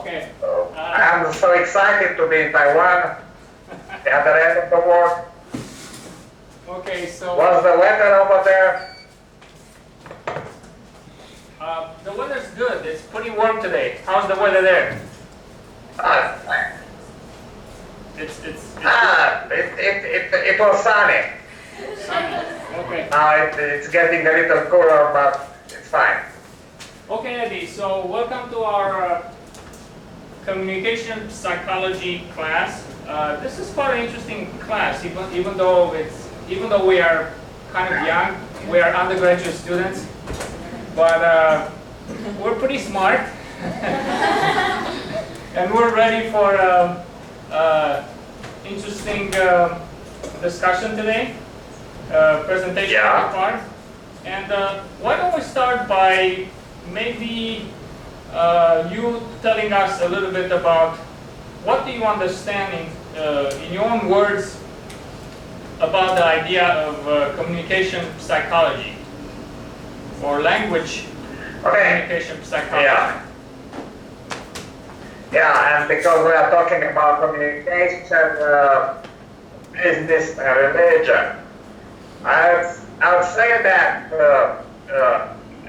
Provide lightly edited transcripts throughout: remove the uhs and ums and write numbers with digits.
Okay. I'm so excited to be in Taiwan, the other end of the world. Okay, so What's the weather over there? the weather's good. It's pretty warm today. How's the weather there? It was sunny. Sunny. Okay. Now it's getting a little cooler, but it's fine. Okay, Eddie. So welcome to our communication psychology class. This is quite an interesting class, even though we are kind of young. We are undergraduate students, but we're pretty smart, and we're ready for interesting discussion today. Presentation part. And why don't we start by maybe you telling us a little bit about what do you understand in your own words about the idea of communication psychology or language communication psychology. Yeah, and because we are talking about communication, business, and religion, I would say that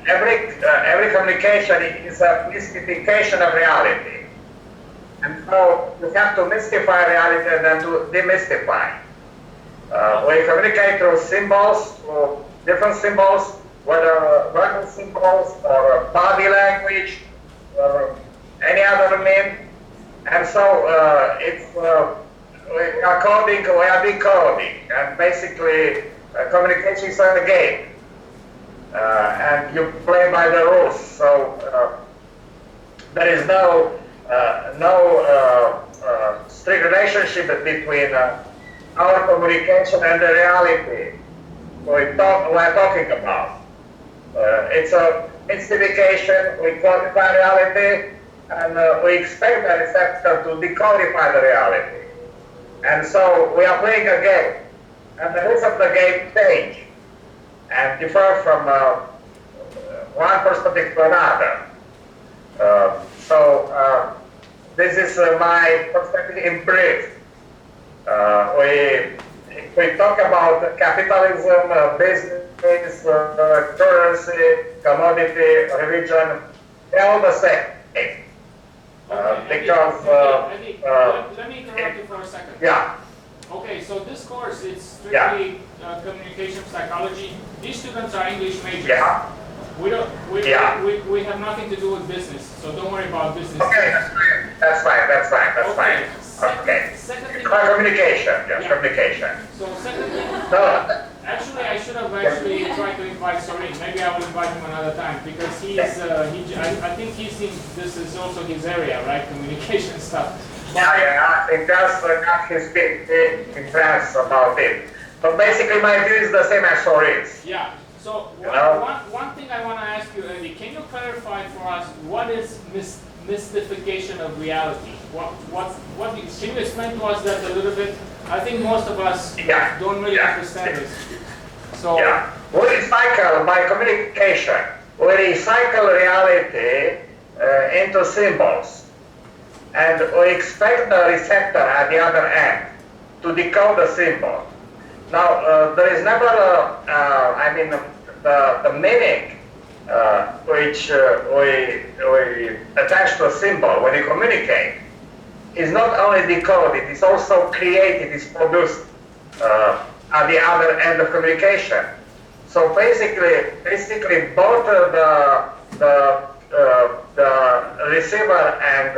every communication is a mystification of reality. And so you have to mystify reality and then to demystify. We communicate through symbols, through different symbols, whether verbal symbols or body language or any other mean. And so we are coding, we are decoding, and basically communication is a game. And you play by the rules, so there is no strict relationship between our communication and the reality we are talking about. It's a mystification, we quantify reality, and we expect the receptor to decodify the reality. And so we are playing a game, and the rules of the game change and differ from one perspective to another. This is my perspective in brief. We talk about capitalism, business, currency, commodity, religion, they're all the same. Okay, Because Eddie, let me interrupt you for a second. Yeah. Okay, so this course is strictly communication psychology. These students are English majors. Yeah. We have nothing to do with business, so don't worry about business. Okay, that's fine. Okay. Okay. Second thing. Communication, yes, communication. So second thing. No. Actually, I should have tried to invite Sorin. Maybe I will invite him another time because I think this is also his area, right? Communication stuff. I think that's not his big in France about it. But basically, my view is the same as Sorin's. Yeah. So one thing I want to ask you, Eddie, can you clarify for us what is mystification of reality? Can you explain to us that a little bit? I think most of us don't really understand this. So we recycle by communication. We recycle reality into symbols, and we expect the receptor at the other end to decode the symbol. Now there is never the meaning which we attach to a symbol when you communicate is not only decoded, it's also created, it's produced at the other end of communication. So basically both the receiver and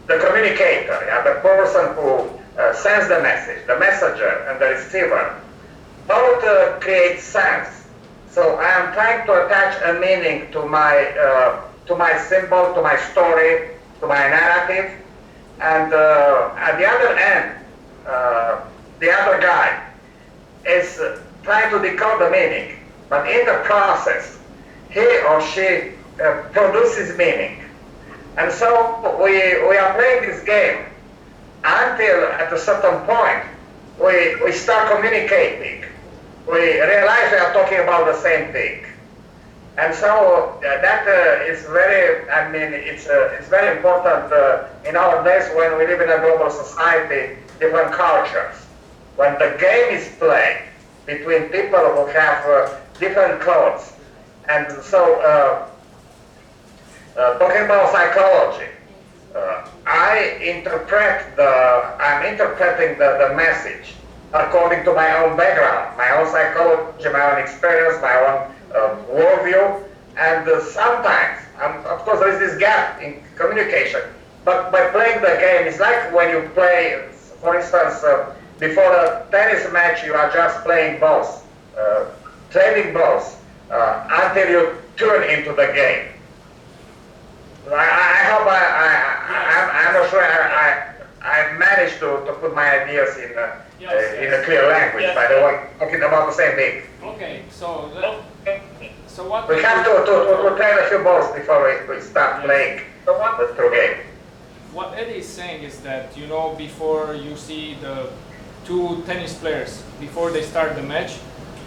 the communicator, the person who sends the message, the messenger and the receiver, both create sense. So I am trying to attach a meaning to my symbol, to my story, to my narrative, and at the other end, the other guy is trying to decode the meaning, but in the process, he or she produces meaning. And so we are playing this game until at a certain point we start communicating. We realize we are talking about the same thing. And so that is very, I mean, it's very important in our days when we live in a global society, different cultures. When the game is played between people who have different codes. And so, talking about psychology, I'm interpreting the message according to my own background, my own psychology, my own experience, my own worldview, and sometimes, of course, there is this gap in communication. But by playing the game, it's like when you play, for instance, before a tennis match, you are just playing balls, training balls, until you turn into the game. I hope I'm not sure I managed to put my ideas in a clear language. By the way, talking about the same thing. Okay, so what we have to train a few balls before we start playing the true game. What Eddie is saying is that, you know, before you see the two tennis players, before they start the match,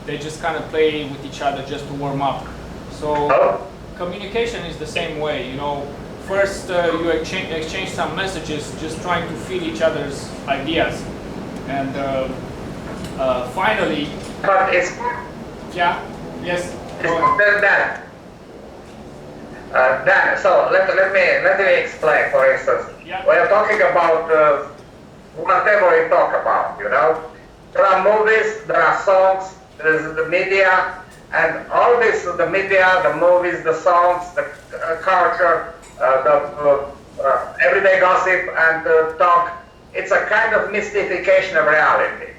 they just kind of play with each other just to warm up. So communication is the same way, you know. First you exchange some messages, just trying to feel each other's ideas, and finally. But it's. Yeah. Yes. Dan, so let me explain. For instance, we are talking about whatever we talk about. You know, there are movies, there are songs, there is the media, and all this, the media, the movies, the songs, the culture, the everyday gossip and talk. It's a kind of mystification of reality.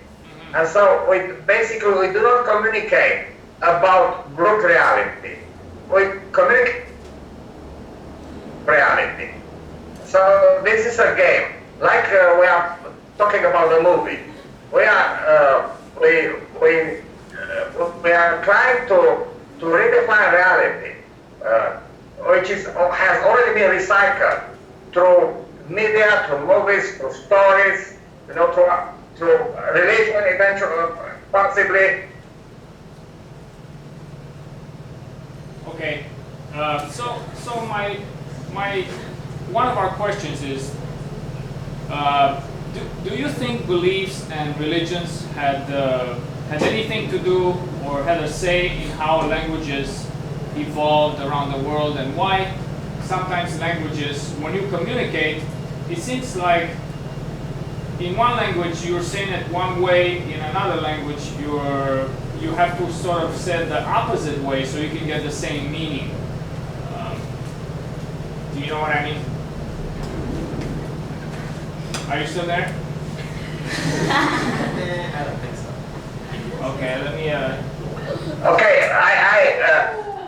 And so we do not communicate about group reality. We communicate reality. So this is a game. Like we are talking about the movie. We are trying to redefine reality, which has already been recycled through media, through movies, through stories, you know, through religion, eventually, possibly. Okay. So my one of our questions is, do you think beliefs and religions had anything to do or had a say in how languages evolved around the world, and why sometimes languages, when you communicate, it seems like in one language you're saying it one way, in another language you have to sort of say it the opposite way so you can get the same meaning. Do you know what I mean? Are you still there? I don't think so. Okay, let me. Okay,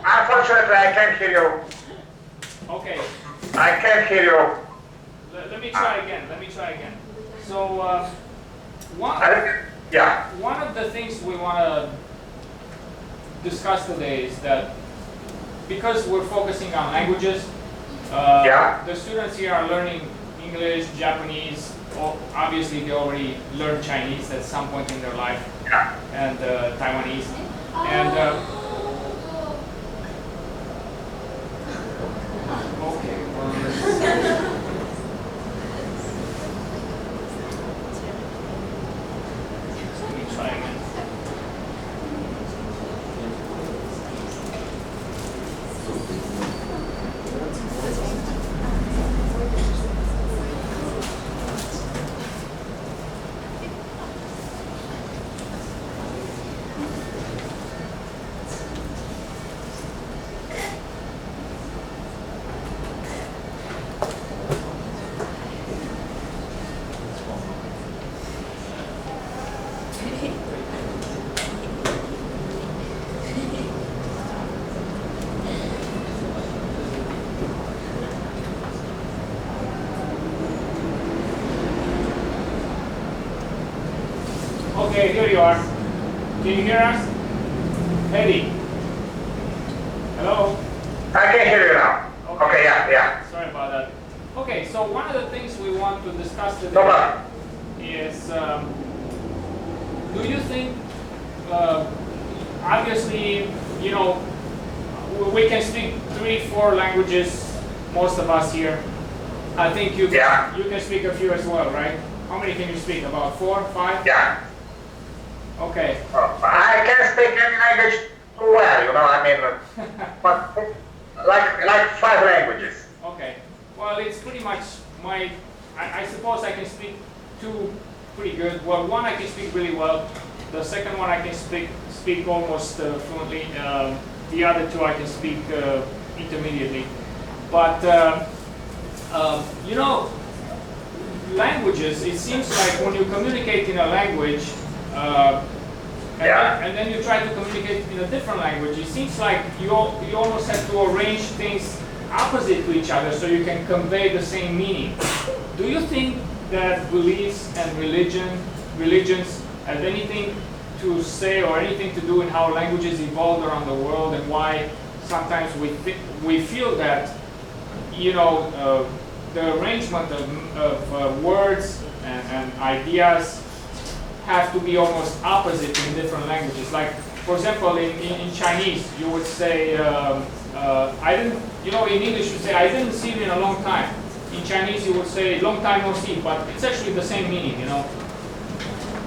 unfortunately I can't hear you. Okay. I can't hear you. Let me try again. So, one of the things we want to discuss today is that because we're focusing on languages, the students here are learning English, Japanese. Obviously, they already learned Chinese at some point in their life, and Taiwanese, and okay. Let me try again. Okay, here you are. Can you hear us? Eddie? Hello? I can hear you now. Okay, yeah. Sorry about that. Okay, so one of the things we want to discuss today is, do you think, obviously, you know, we can speak 3-4 languages, most of us here. I think you can speak a few as well, right? How many can you speak? About 4, 5? Yeah. Okay. I can speak any language too well, you know, I mean, but like 5 languages. Okay. Well, it's pretty much I suppose I can speak 2 pretty good. Well, 1 I can speak really well. The second one I can speak almost fluently. The other 2 I can speak intermediately. But you know, languages. It seems like when you communicate in a language, and then you try to communicate in a different language, it seems like you almost have to arrange things opposite to each other so you can convey the same meaning. Do you think that beliefs and religions have anything to say or anything to do in how languages evolved around the world, and why sometimes we feel that, you know, the arrangement of words and ideas have to be almost opposite in different languages? Like, for example, in Chinese, you would say, I didn't, you know, in English you say, I didn't see you in a long time. In Chinese you would say, long time no see, but it's actually the same meaning, you know?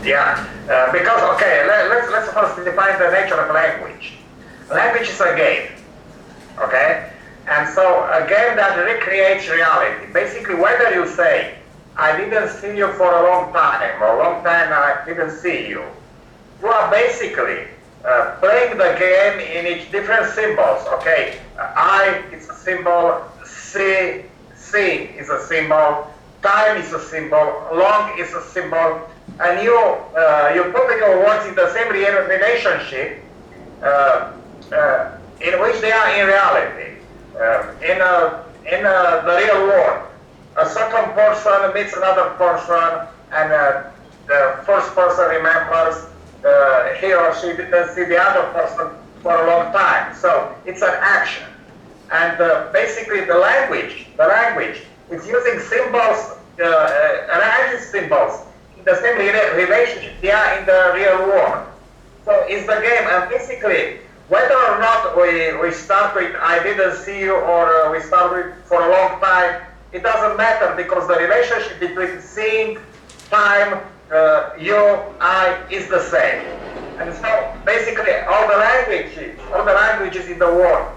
Yeah, because, okay, let's first define the nature of language. Language is a game, okay? And so a game that recreates reality. Basically, whether you say, I didn't see you for a long time, or a long time I didn't see you, you are basically playing the game in each different symbols, okay? I is a symbol, see is a symbol, time is a symbol, long is a symbol, and you put your words in the same relationship in which they are in reality. In the real world, a second person meets another person, and the first person remembers he or she didn't see the other person for a long time. So it's an action. And basically the language is using symbols, arranging symbols in the same relationship they are in the real world. So it's the game, and basically whether or not we start with I didn't see you, or we start with for a long time, it doesn't matter, because the relationship between seeing, time, you, I is the same. And so basically all the languages in the world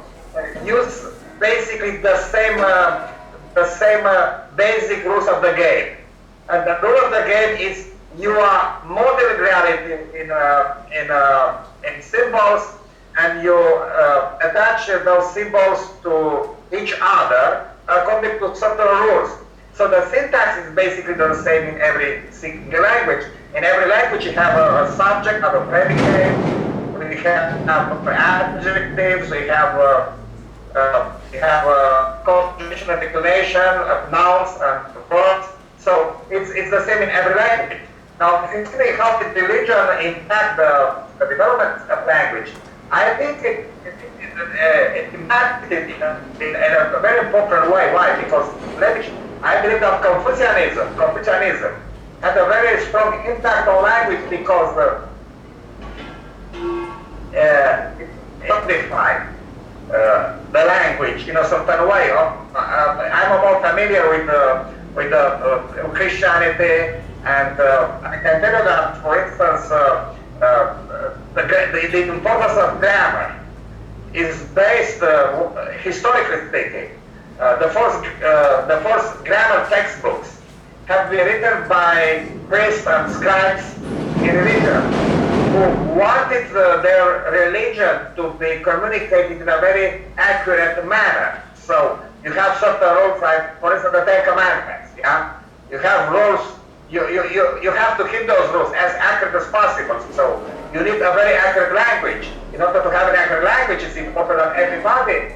use basically the same basic rules of the game. And the rule of the game is you are modeling reality in symbols, and you attach those symbols to each other according to certain rules. So the syntax is basically the same in every single language. In every language you have a subject, have a predicate, we have adjectives, we have conjugation and declination of nouns and verbs. So it's the same in every language. Now, if you see how the religion impact the development of language, I think it impacted it in a very important way. Why? Because I believe that Confucianism had a very strong impact on language, because it simplified the language in a certain way. I'm more familiar with Christianity, and I can tell you that, for instance, the importance of grammar is based, historically speaking, the first grammar textbooks have been written by priests and scribes in religion, who wanted their religion to be communicated in a very accurate manner. So you have certain rules, like, for instance, the Ten Commandments. Yeah, you have rules. You have to keep those rules as accurate as possible. So you need a very accurate language. In order to have an accurate language, it's important that everybody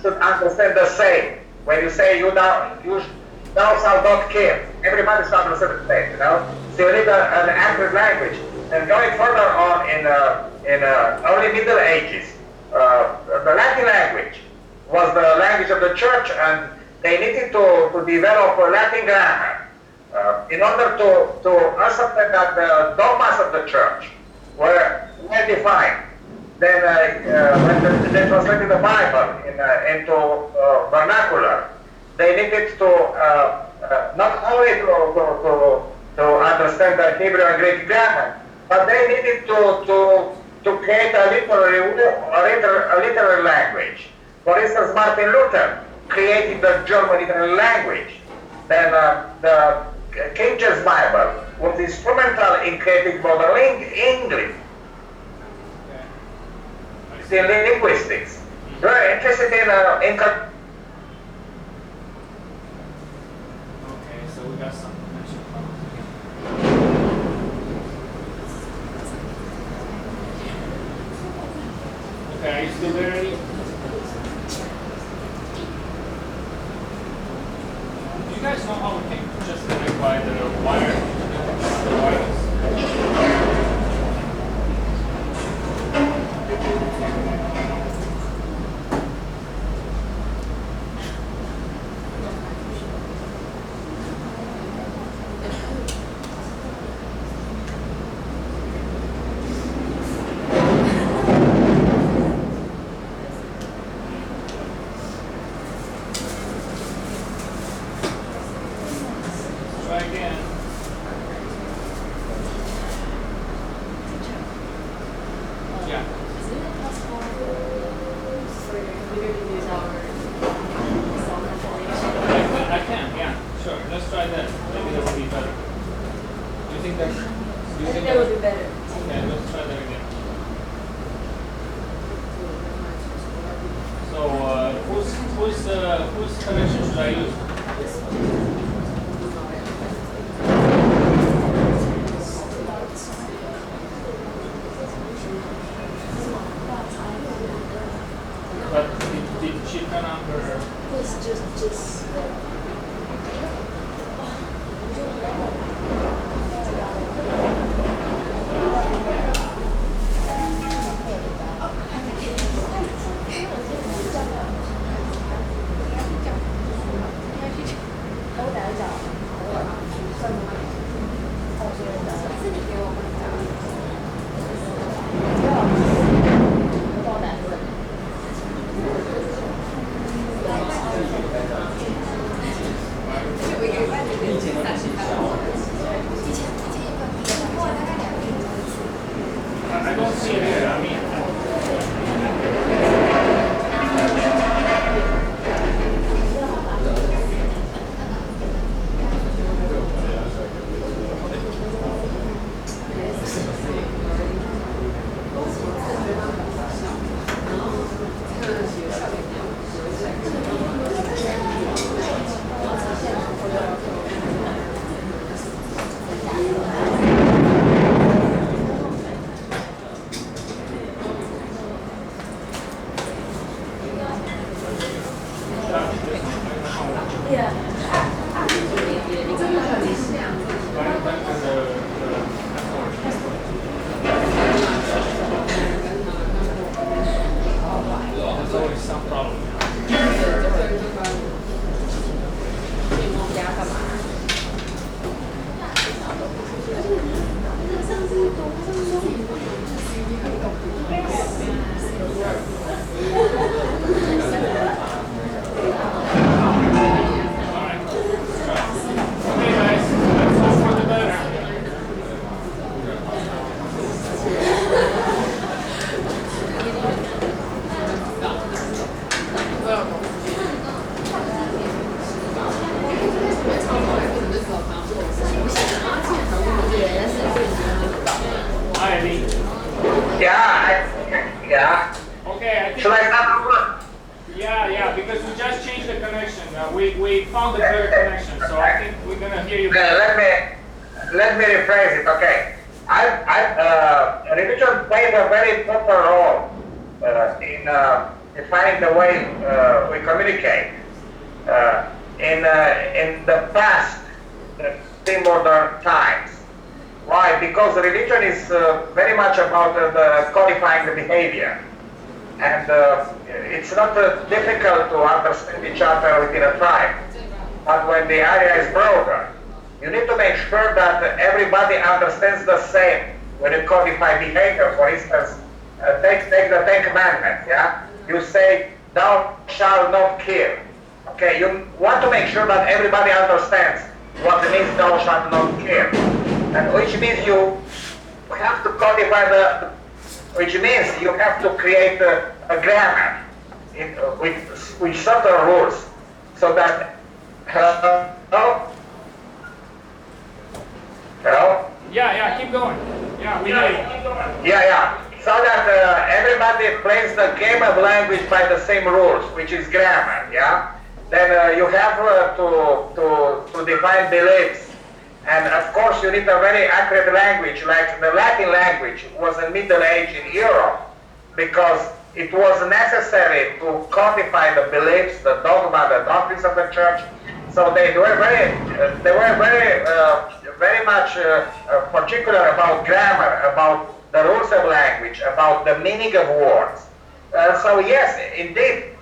should understand the same. When you say thou shalt not kill, everybody should understand the same. You know, so you need an accurate language. And going further on in early Middle Ages, the Latin language was the language of the church, and they needed to develop a Latin grammar in order to ascertain that the dogmas of the church were well defined. then when they translated the Bible into vernacular, they needed to not only to understand the Hebrew and Greek grammar, but they needed to create a literary language. For instance, Martin Luther created the German literary language. Then the King James Bible was instrumental in creating modern English. In linguistics. Very interested in Okay, so we got some connection problems again. Okay, are you still there, Eddie? Do you guys know how we can just connect by the wire? The wireless? Try again. Yeah. Is it possible for your computer to use our sound cancellation? I can, yeah, sure. Let's try that. Maybe that will be better. Do you think that's? Do you I think that would be better. Okay, let's try that again. So, whose connection should I use? But the chica number. It's just. I don't see it here. I mean. There's always some problem. Alright. Okay guys, let's hope for the better. Hi, Eddie. Yeah. Okay, I think. Should I start over? Yeah, because we just changed the connection. We found a better connection, so I think we're gonna hear you better. Let me rephrase it. Okay. Religion plays a very important role in defining the way we communicate. In the past, the pre-modern times. Why? Because religion is very much about codifying the behavior. And it's not difficult to understand each other within a tribe. But when the area is broader, you need to make sure that everybody understands the same. When you codify behavior, for instance, take the Ten Commandments, yeah? You say, thou shalt not kill. Okay, you want to make sure that everybody understands what it means thou shalt not kill. And which means you have to codify which means you have to create a grammar with certain rules so that, hello? Yeah, keep going. Yeah, we hear you. Yeah. So that everybody plays the game of language by the same rules, which is grammar, yeah? Then you have to define beliefs. And of course you need a very accurate language, like the Latin language was in Middle Age in Europe, because it was necessary to codify the beliefs, the dogma, the doctrines of the church. So they were very much particular about grammar, about the rules of language, about the meaning of words. So yes, indeed,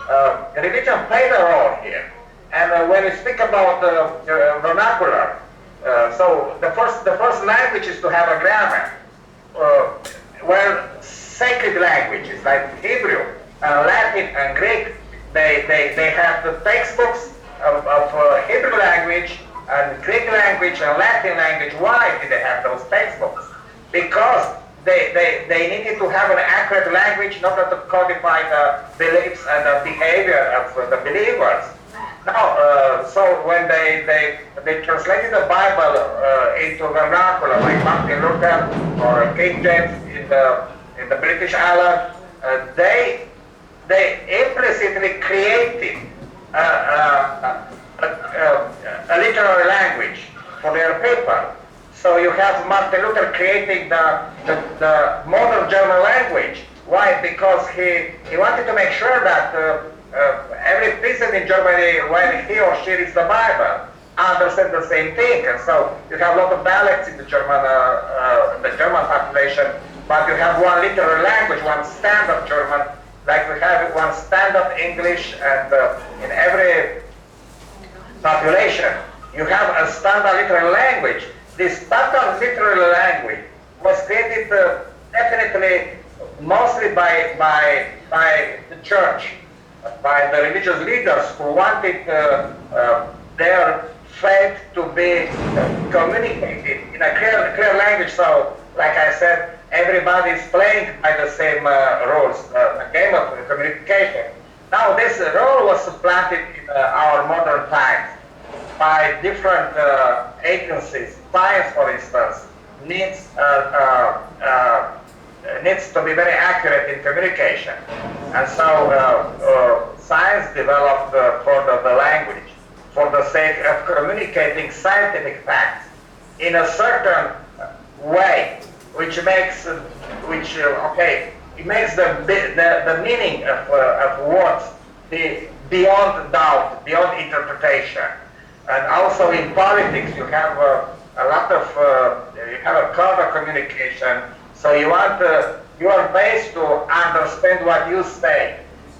religion played a role here. And when we speak about vernacular, so the first language is to have a grammar. Where sacred languages like Hebrew, Latin, and Greek, they have the textbooks of Hebrew language and Greek language and Latin language. Why did they have those textbooks? Because they needed to have an accurate language in order to codify the beliefs and the behavior of the believers. Now, so when they translated the Bible into vernacular, like Martin Luther or King James in the British Isles, they implicitly created a literary language for their people. So you have Martin Luther creating the modern German language. Why? Because he wanted to make sure that every peasant in Germany, when he or she reads the Bible, understands the same thing. And so you have a lot of dialects in the German population, but you have one literary language, one standard German, like we have one standard English, and in every population you have a standard literary language. This standard literary language was created definitely mostly by the church, by the religious leaders who wanted their faith to be communicated in a clear language. So, like I said, everybody is playing by the same rules, a game of communication. Now, this role was supplanted in our modern times by different agencies. Science, for instance, needs to be very accurate in communication. And so science developed for the language, for the sake of communicating scientific facts in a certain way, which makes it makes the meaning of words be beyond doubt, beyond interpretation. And also in politics, you have a lot of you have a code of communication. So you are based to understand what you say.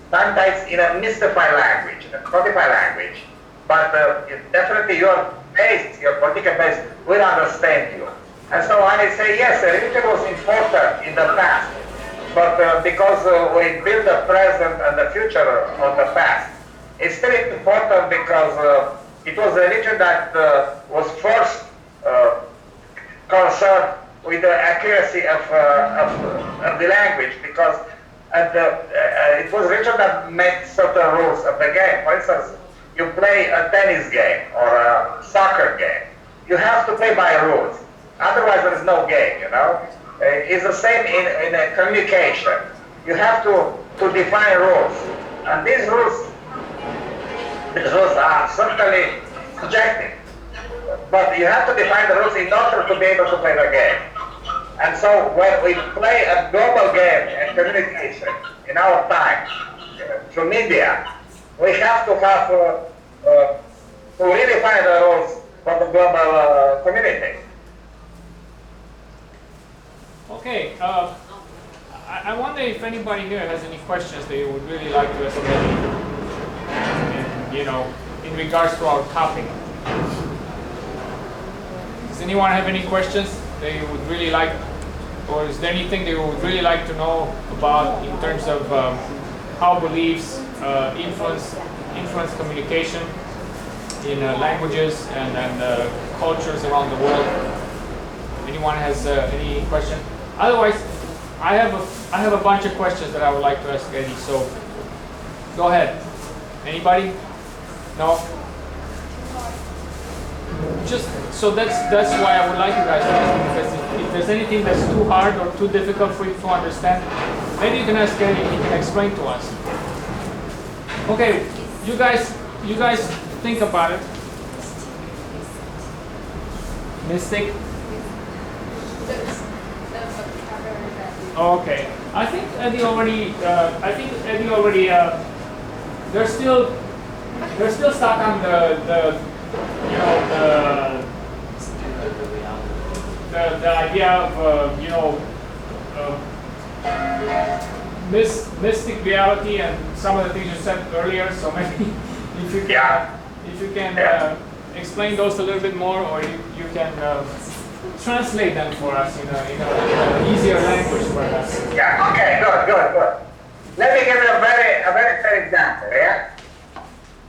Sometimes in a mystified language, in a codified language, but definitely your political base will understand you. And so I say yes, religion was important in the past, but because we build the present and the future of the past, it's still important because it was a religion that was first concerned with the accuracy of the language, because it was a religion that made certain rules of the game. For instance, you play a tennis game or a soccer game, you have to play by rules. Otherwise, there is no game, you know. It's the same in communication. You have to define rules. And these rules are certainly subjective. But you have to define the rules in order to be able to play the game. And so when we play a global game in communication in our time, through media, we have to really find the rules for the global community. Okay, I wonder if anybody here has any questions they would really like to ask in regards to our topic. Does anyone have any questions they would really like or is there anything that you would really like to know about in terms of how beliefs influence communication in languages and cultures around the world? Anyone has any question? Otherwise, I have a bunch of questions that I would like to ask Eddie. So go ahead. Anybody? No? Just so that's why I would like you guys to ask, because if there's anything that's too hard or too difficult for you to understand, maybe you can ask Eddie, he can explain to us. Okay, you guys think about it. Mystic? Okay, I think Eddie already. They're still stuck on the idea of mystic reality and some of the things you said earlier. So maybe if you can explain those a little bit more, or you can translate them for us in an easier language for us. Yeah. Okay. Good. Let me give you a very fair example. Yeah.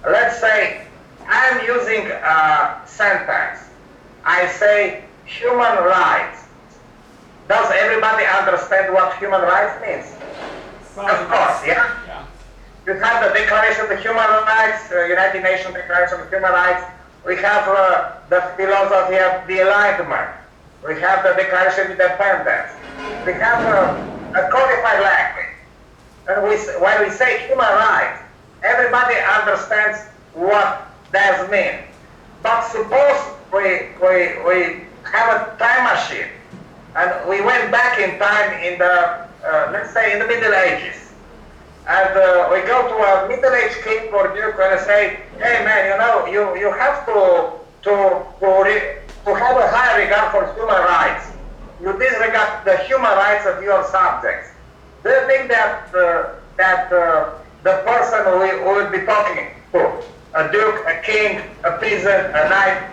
Let's say I'm using a sentence. I say human rights. Does everybody understand what human rights means? Of course, yeah? You have the Declaration of the Human Rights, United Nations Declaration of Human Rights. We have the philosophy of the Enlightenment. We have the Declaration of Independence. We have a codified language. And when we say human rights, everybody understands what that means. But suppose we have a time machine and we went back in time in the, let's say in the Middle Ages. And we go to a middle-aged king or duke and say, hey man, you have to have a high regard for human rights. You disregard the human rights of your subjects. Do you think that the person we will be talking to, a duke, a king, a peasant, a knight,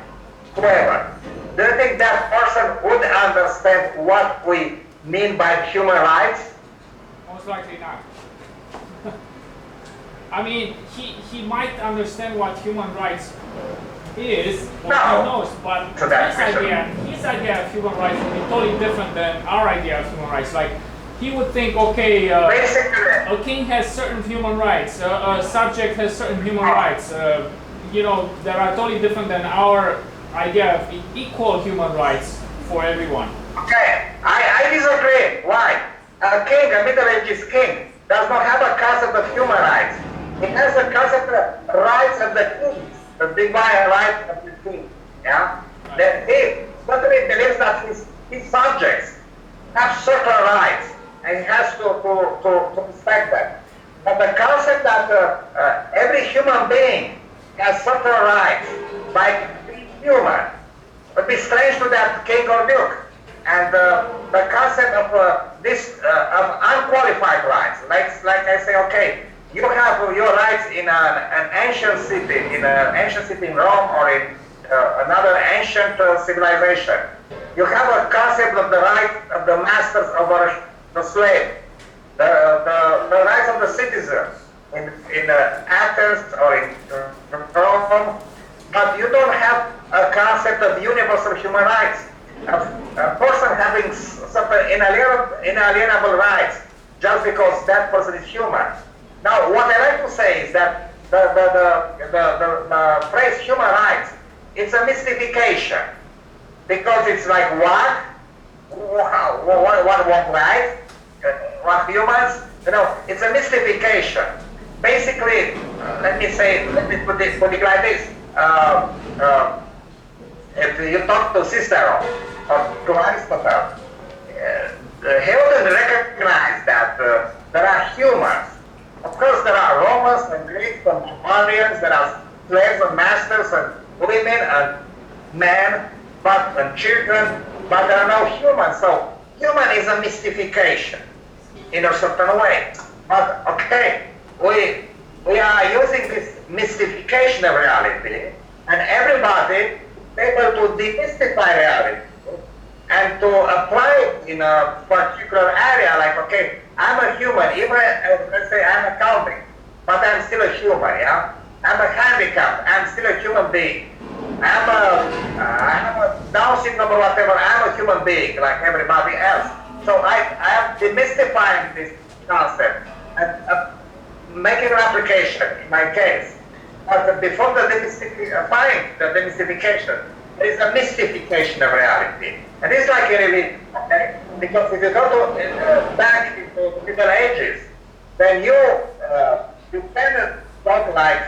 whoever, do you think that person would understand what we mean by human rights? Most likely not. I mean, he might understand what human rights is, or he knows, but his idea of human rights would be totally different than our idea of human rights. Like, he would think, okay, a king has certain human rights, a subject has certain human rights, that are totally different than our idea of equal human rights for everyone. Okay, I disagree. Why? A king, a middle-aged king, does not have a concept of human rights. He has a concept of rights of the king, the divine rights of the king. Yeah? Right. That he certainly believes that his subjects have certain rights, and he has to respect them. But the concept that every human being has certain rights by being human would be strange to that king or duke. And the concept of of unqualified rights, like I say, okay, you have your rights in an ancient city, in Rome or in another ancient civilization. You have a concept of the right of the masters over the slave, the rights of the citizens in Athens or in Rome, but you don't have a concept of universal human rights. A person having certain inalienable rights just because that person is human. Now, what I like to say is that the phrase human rights, it's a mystification, because it's like what rights? What humans? It's a mystification. Basically, let me put it like this. If you talk to Cicero or to Aristotle, he wouldn't recognize that there are humans. Of course, there are Romans and Greeks and barbarians, there are slaves and masters and women and men, and children, but there are no humans. So, human is a mystification in a certain way. But, okay, we are using this mystification of reality, and everybody able to demystify reality and to apply it in a particular area, like, okay, I'm a human, even, let's say I'm accounting, but I'm still a human, yeah? I'm a handicapped, I'm still a human being. I have a Down syndrome or whatever, I'm a human being, like everybody else. So I am demystifying this concept and making an application in my case. But before the demystifying the demystification, there is a mystification of reality. And it's like really, okay, because if you go to back into the Middle Ages, then you can talk like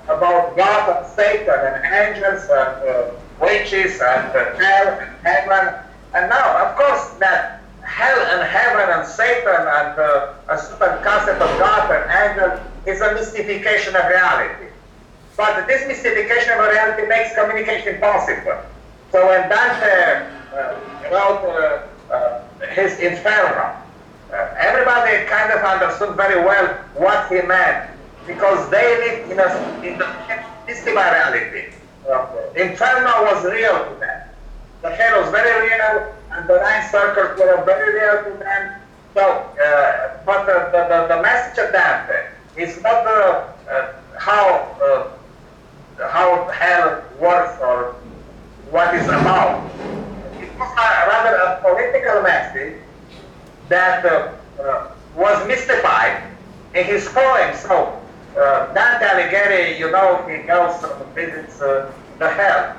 about God and Satan and angels and witches and hell and heaven. And now, of course, that hell and heaven and Satan and a certain concept of God and angel is a mystification of reality. But this mystification of reality makes communication possible. So when Dante wrote his Inferno, everybody kind of understood very well what he meant, because they live in the mystical reality. Inferno was real to them. The hell was very real, and the 9 circles were very real to them. So, but the message of Dante is not how hell works or what it's about. It was rather a political message that was mystified in his poems. So Dante Alighieri, you know, he goes and visits the hell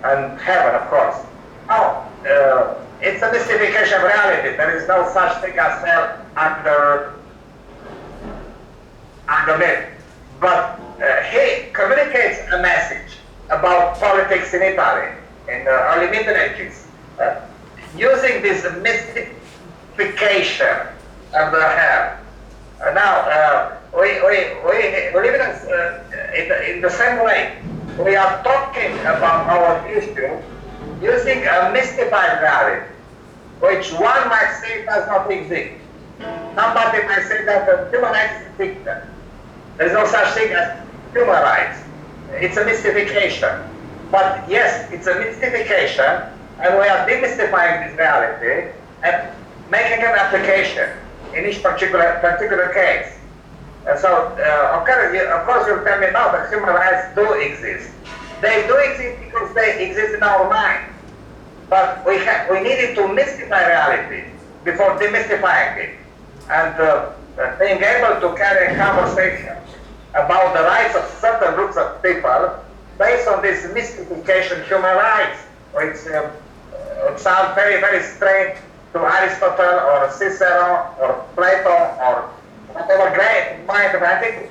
and heaven, of course. Now, it's a mystification of reality. There is no such thing as hell under myth. But he communicates a message about politics in Italy in the early Middle Ages, using this mystification of the hell. Now, we live in the same way. We are talking about our issue using a mystified reality, which one might say does not exist. Somebody might say that human rights is fiction. There is no such thing as human rights. It's a mystification. But yes, it's a mystification, and we are demystifying this reality and making an application in each particular case. And so, of course, you'll tell me now that human rights do exist. They do exist because they exist in our mind. But we needed to mystify reality before demystifying it. And being able to carry a conversation about the rights of certain groups of people based on this mystification of human rights, which sound very, very strange to Aristotle or Cicero or Plato or whatever great mind of antiquity.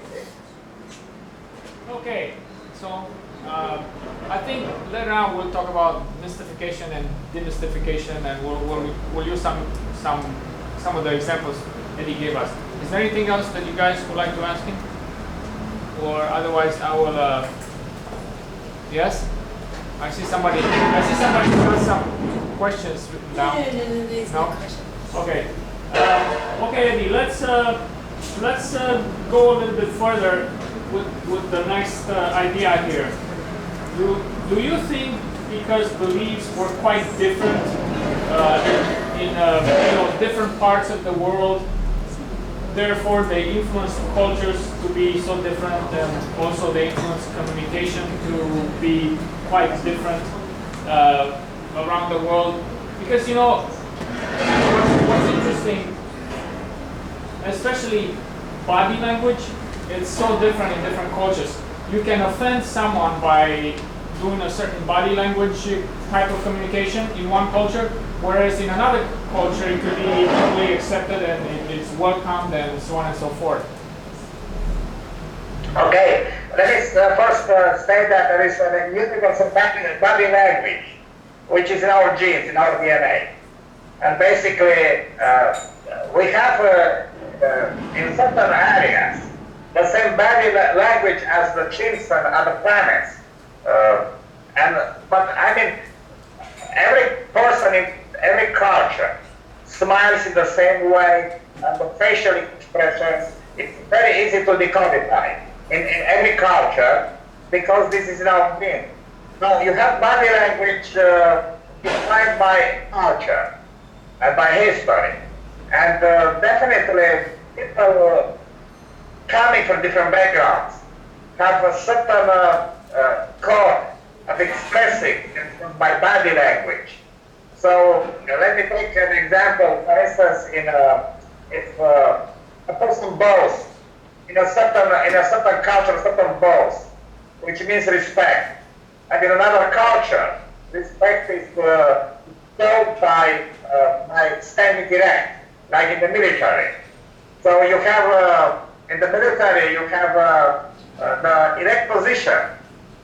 Okay, so I think later on we'll talk about mystification and demystification, and we'll use some of the examples that he gave us. Is there anything else that you guys would like to ask him? Or otherwise I will, yes? I see somebody who has some questions written down. No? Okay. Okay, Eddie, let's go a little bit further with the next idea here. Do you think because beliefs were quite different in different parts of the world, therefore they influence cultures to be so different, and also they influence communication to be quite different around the world? Because what's interesting, especially body language, it's so different in different cultures. You can offend someone by doing a certain body language type of communication in one culture, whereas in another culture it could be totally accepted and it's welcomed and so on and so forth. Okay, let me first say that there is a universal body language, which is in our genes, in our DNA. And basically, we have in certain areas the same body language as the chimps and other planets. But I mean, every person in every culture smiles in the same way, and the facial expressions, it's very easy to decodify in every culture, because this is in our being. Now, you have body language defined by culture and by history. And definitely people coming from different backgrounds have a certain code of expressing by body language. So let me take an example. For instance, if a person bows in a certain culture, a certain bows, which means respect, and in another culture, respect is shown by standing erect, like in the military. So you have in the military you have the erect position,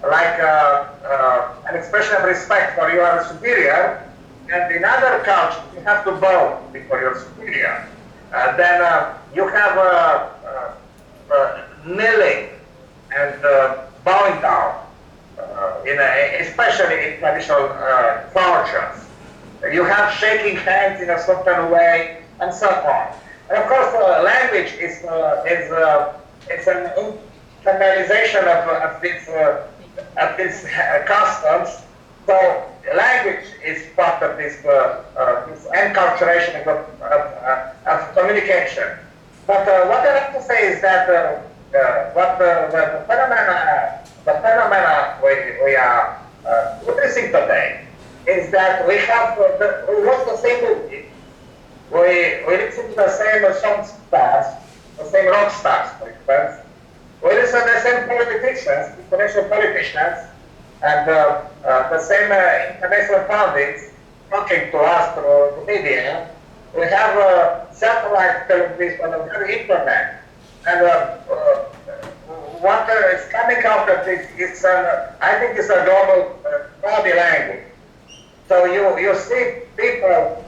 like an expression of respect for your superior. And in other cultures, you have to bow before your superior. Then you have kneeling and bowing down, especially in traditional cultures. You have shaking hands in a certain way, and so on. And of course, language is an internalization of these customs. So language is part of this enculturation of communication. But what I have to say is that the phenomena we are witnessing today is that we watch the same movie, we listen to the same song stars, the same rock stars, for instance. We listen to the same politicians, international politicians, and the same international pundits talking to us through the media. We have satellite television on the internet, and what is coming out of this is, I think, it's a global body language. So you see people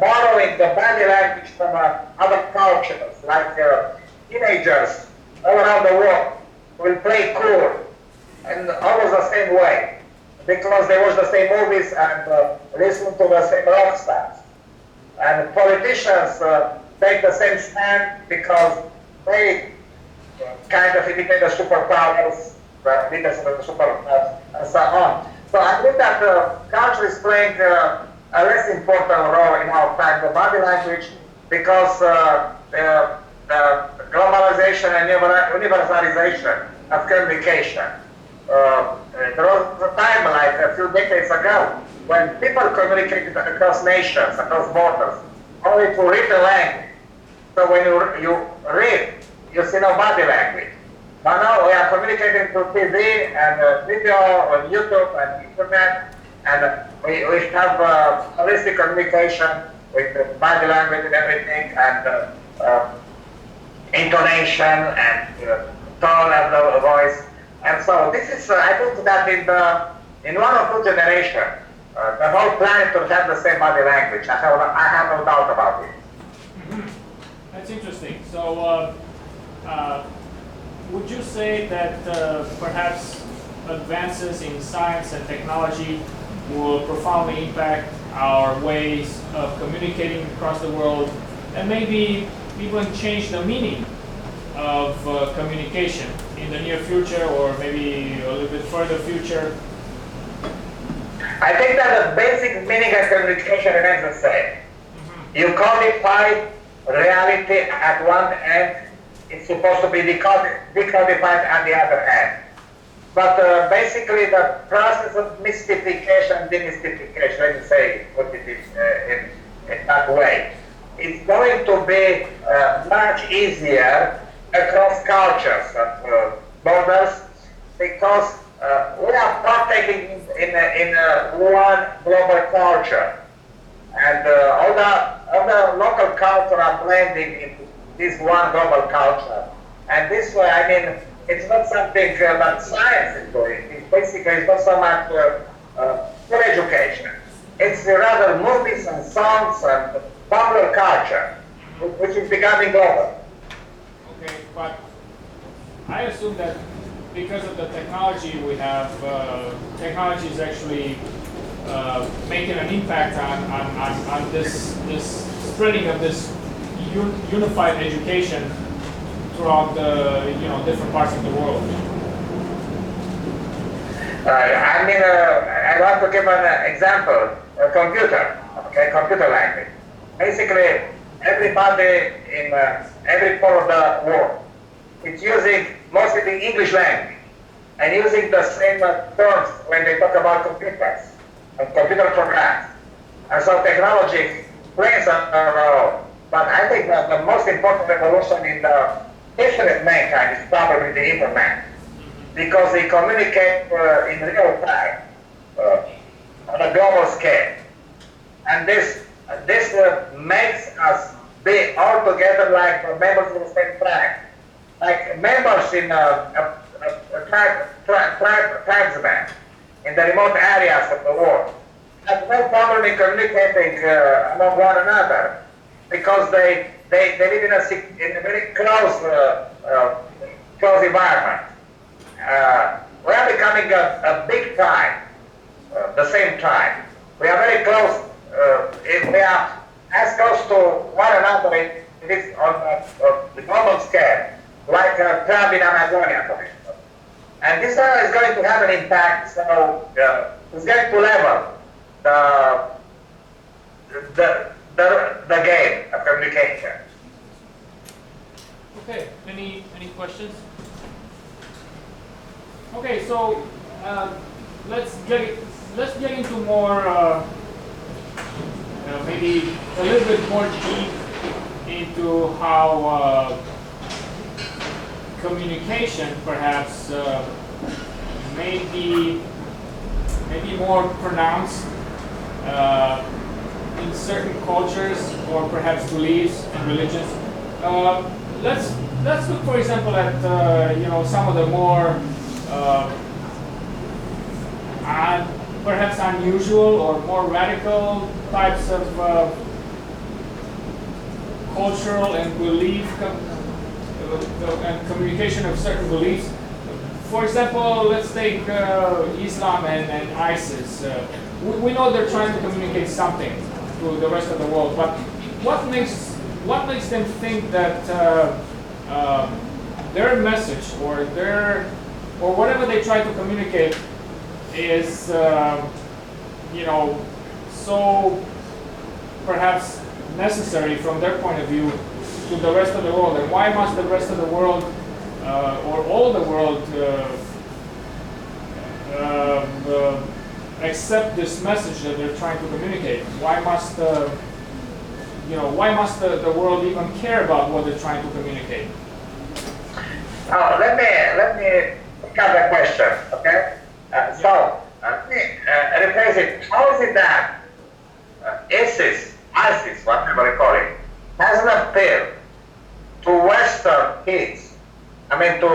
borrowing the body language from other cultures, like teenagers all around the world will play cool and always the same way, because they watch the same movies and listen to the same rock stars. And politicians take the same stand because they kind of imitate the superpowers, the leaders of the superpowers, and so on. So I think that culture is playing a less important role in our time, the body language, because the globalization and universalization of communication. There was a time, like a few decades ago, when people communicated across nations, across borders, only to read the language. So when you read, you see no body language. But now we are communicating through TV and video on YouTube and internet, and we have holistic communication with the body language and everything, and intonation and tone of the voice. And so this is, I think that in one or two generations, the whole planet will have the same body language. I have no doubt about it. Mm-hmm. That's interesting. So would you say that perhaps advances in science and technology will profoundly impact our ways of communicating across the world, and maybe even change the meaning of communication in the near future, or maybe a little bit further future? I think that the basic meaning of communication remains the same. Mm-hmm. You codify reality at one end, it's supposed to be decodified at the other end. But basically the process of mystification, demystification, let me say, put it in that way, it's going to be much easier across cultures and borders, because we are partaking in one global culture, and all the local culture are blending into this one global culture. And this way, I mean, it's not something that science is doing. It's not so much full education. It's rather movies and songs and popular culture, which is becoming global. Okay, but I assume that because of the technology we have, technology is actually making an impact on this spreading of this unified education throughout the different parts of the world. I mean, I want to give an example, a computer, okay, computer language. Basically, everybody in every part of the world is using mostly the English language and using the same terms when they talk about computers and computer programs. And so technology plays a role. But I think that the most important revolution in the history of mankind is probably the internet, because they communicate in real time on a global scale. And this makes us be all together like members of the same tribe, like members in a tribesmen in the remote areas of the world. Have no problem in communicating among one another, because they live in a very close environment. We are becoming a big tribe, the same tribe. We are very close. We are as close to one another on the global scale, like a tribe in Amazonia, for instance. And this is going to have an impact. So it's going to level the game of communication. Okay, any questions? Okay, so let's get into more maybe a little bit more deep into how communication perhaps may be more pronounced in certain cultures or perhaps beliefs and religions. Let's look, for example, at some of the more perhaps unusual or more radical types of cultural and belief and communication of certain beliefs. For example, let's take Islam and ISIS. We know they're trying to communicate something to the rest of the world, but what makes them think that their message or whatever they try to communicate is so perhaps necessary from their point of view to the rest of the world, and why must the rest of the world or all the world accept this message that they're trying to communicate? Why must the world even care about what they're trying to communicate? Let me pick up the question, okay? Let me rephrase it. How is it that ISIS, whatever you call it, has an appeal to Western kids? I mean, to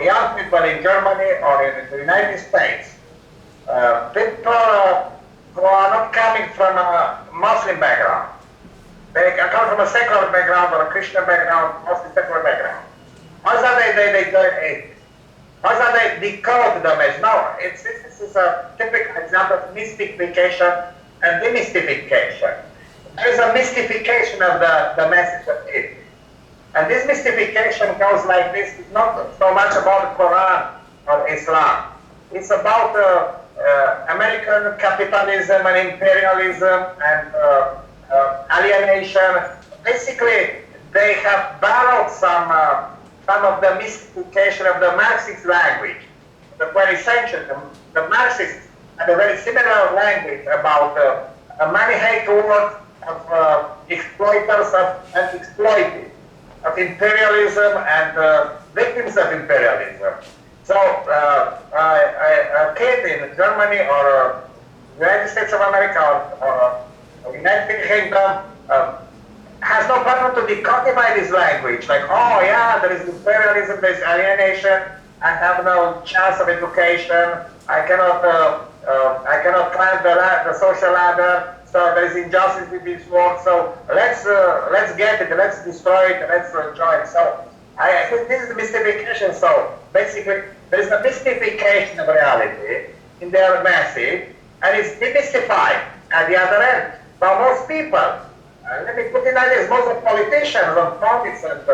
young people in Germany or in the United States, people who are not coming from a Muslim background. They come from a secular background or a Christian background, mostly secular background. How is that they decode the message? No, this is a typical example of mystification and demystification. There is a mystification of the message of it. And this mystification goes like this. It's not so much about the Quran or Islam. It's about American capitalism and imperialism and alienation. Basically, they have borrowed some of the mystification of the Marxist language. The 20th century, the Marxists had a very similar language about a money-hate world of exploiters and exploited, of imperialism and victims of imperialism. So a kid in Germany or United States of America or United Kingdom has no problem to decodify this language. Like, oh yeah, there is imperialism, there is alienation. I have no chance of education. I cannot climb the social ladder. So there is injustice in this world. So let's get it. Let's destroy it. Let's enjoy it. So I think this is the mystification. So basically, there is a mystification of reality in their message, and it's demystified at the other end by most people. Let me put it like this: most of politicians and pundits and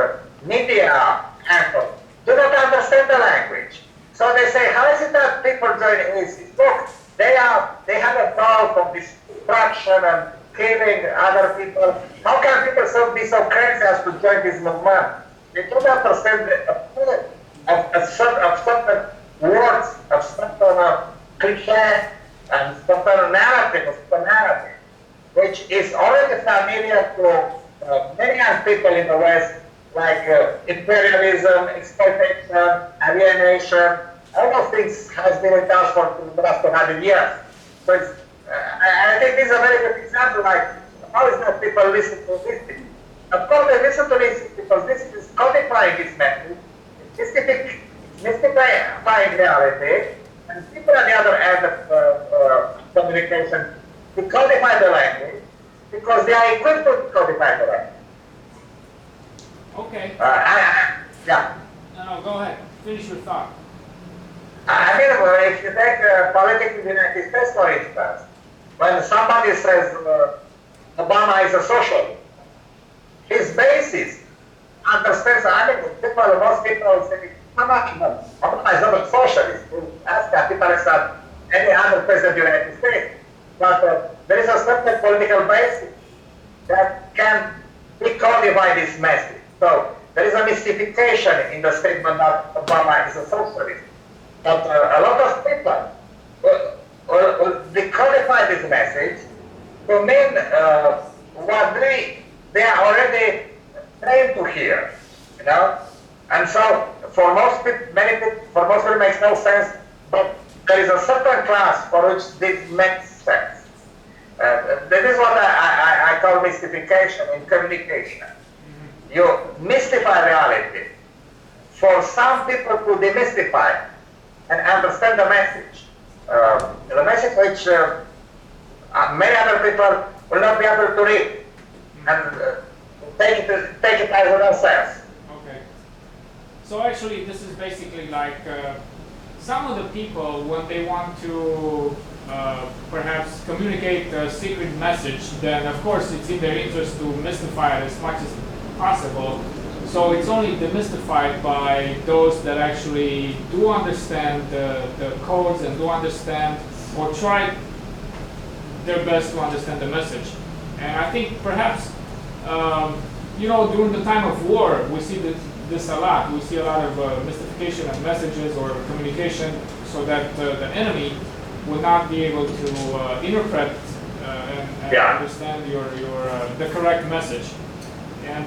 media anchors do not understand the language. So they say, how is it that people join ISIS? Look, they have a goal of destruction and killing other people. How can people be so crazy as to join this movement? They don't understand of certain words, of certain cliche, and certain narrative, which is already familiar to many young people in the West, like imperialism, exploitation, alienation. All those things has been with us for the last 200 years. So I think this is a very good example, like how is that people listen to this thing? Of course they listen to this because this is codifying this message, mystifying reality, and people on the other end of communication to codify the language because they are equipped to codify the language. Okay. Yeah. No, go ahead. Finish your thought. I mean, if you take politics in the United States, for instance, when somebody says Obama is a socialist, his basis understands, most people say, Obama is not a socialist. Ask capitalists at any other president of the United States. But there is a certain political basis that can decodify this message. So there is a mystification in the statement that Obama is a socialist. But a lot of people will decodify this message to mean what they are already trained to hear, you know. And so for most people, it makes no sense. But there is a certain class for which this makes sense. This is what I call mystification in communication. You mystify reality for some people to demystify and understand the message. The message which many other people will not be able to read and take it as themselves. Okay. So actually this is basically like some of the people, when they want to perhaps communicate a secret message, then of course it's in their interest to mystify it as much as possible. So it's only demystified by those that actually do understand the codes and do understand or try their best to understand the message. And I think perhaps, during the time of war, we see this a lot. We see a lot of mystification of messages or communication so that the enemy will not be able to interpret and understand the correct message. And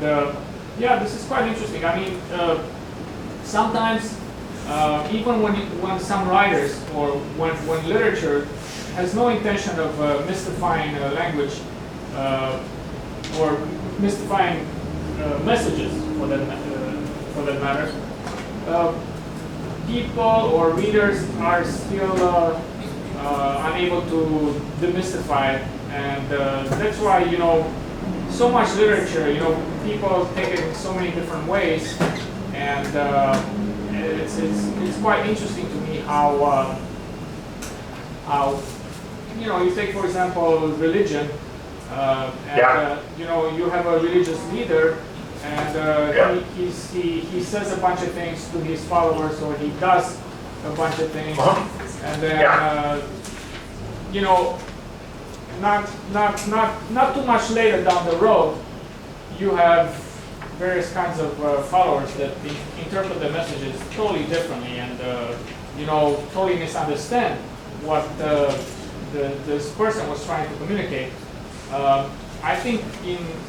this is quite interesting. I mean, sometimes even when some writers or when literature has no intention of mystifying language or mystifying messages for that matter, people or readers are still unable to demystify it, and that's why so much literature, people take it in so many different ways, and it's quite interesting to me how you take, for example, religion, you have a religious leader, and he says a bunch of things to his followers, or he does a bunch of things, and then not too much later down the road, you have various kinds of followers that interpret the messages totally differently, and totally misunderstand what this person was trying to communicate. I think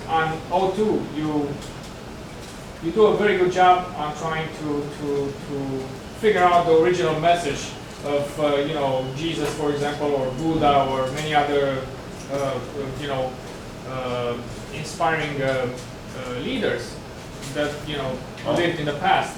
on O2 you do a very good job on trying to figure out the original message of Jesus, for example, or Buddha, or many other inspiring leaders that lived in the past.